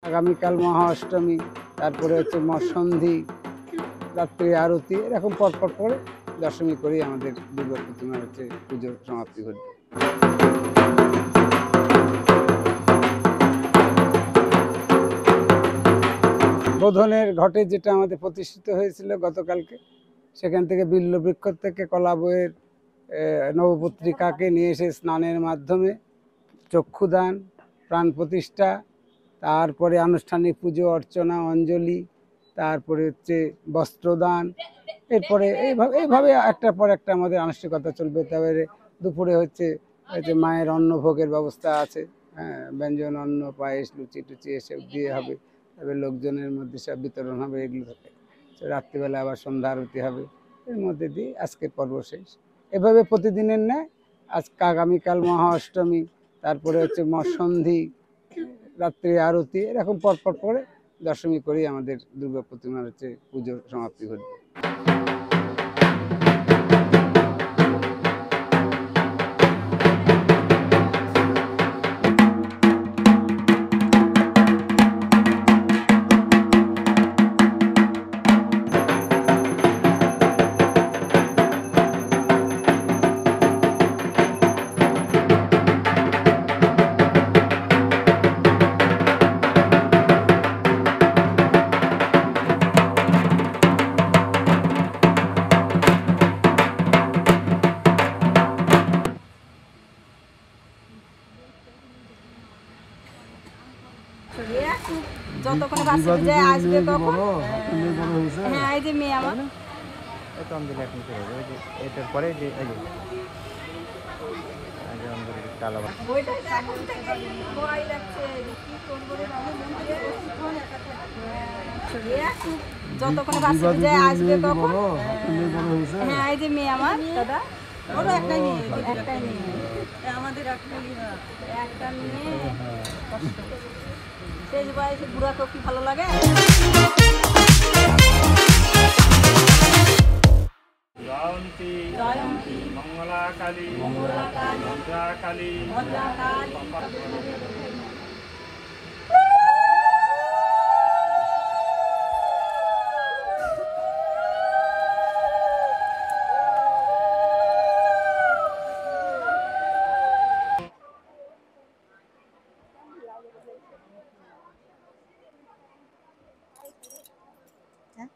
আগামীকাল মহা অষ্টমী, তারপরে হচ্ছে মৎসন্ধি, রাত্রি আরতি, এরকম পরপর করে দশমী করেই আমাদের দুর্গা প্রতিমার হচ্ছে পুজোর সমাপ্তি ঘটবে। বোধনের ঘটে যেটা আমাদের প্রতিষ্ঠিত হয়েছিল গতকালকে, সেখান থেকে বিল্লবৃক্ষ থেকে কলা বইয়ের নবপত্রিকাকে নিয়ে এসে স্নানের মাধ্যমে চক্ষুদান, প্রাণ প্রতিষ্ঠা, তারপরে আনুষ্ঠানিক পুজো অর্চনা, অঞ্জলি, তারপরে হচ্ছে বস্ত্রদান, এরপরে এইভাবে একটার পর একটা আমাদের আনুষ্ঠানিকতা চলবে। তারপরে দুপুরে হচ্ছে মায়ের অন্নভোগের ব্যবস্থা আছে, হ্যাঁ, ব্যঞ্জন, অন্ন, পায়েস, লুচি টুচি এসব দিয়ে হবে। তবে লোকজনের মধ্যে সব বিতরণ হবে, এগুলো থাকে। রাত্রিবেলা আবার সন্ধ্যা আরতি হবে, এর মধ্যে দিয়ে আজকের পর্ব শেষ। এভাবে প্রতিদিনের ন্যায় আজকে আগামীকাল মহা অষ্টমী, তারপরে হচ্ছে মৎসন্ধি, রাত্রি আরতি, এরকম পরপর করে দশমী করেই আমাদের দুর্গা প্রতিমার হচ্ছে পুজোর সমাপ্তি ঘটবে। যতক্ষণ বাসে যায় আসবে তখন। হ্যাঁ, এই যে মেয়ে আমার এটার পরে যে যতক্ষণ বাসে যায় আসবে তখন। হ্যাঁ, এই যে মেয়ে আমার দাদা, ওরও একটাই মেয়ে, একটাই মেয়ে, আমাদের একটা মেয়ে। কষ্ট শেষ বয়সে বুড়াকেও কি ভালো লাগে। জয়ন্তী মঙ্গলা কালী ভদ্রা কালী। হ্যাঁ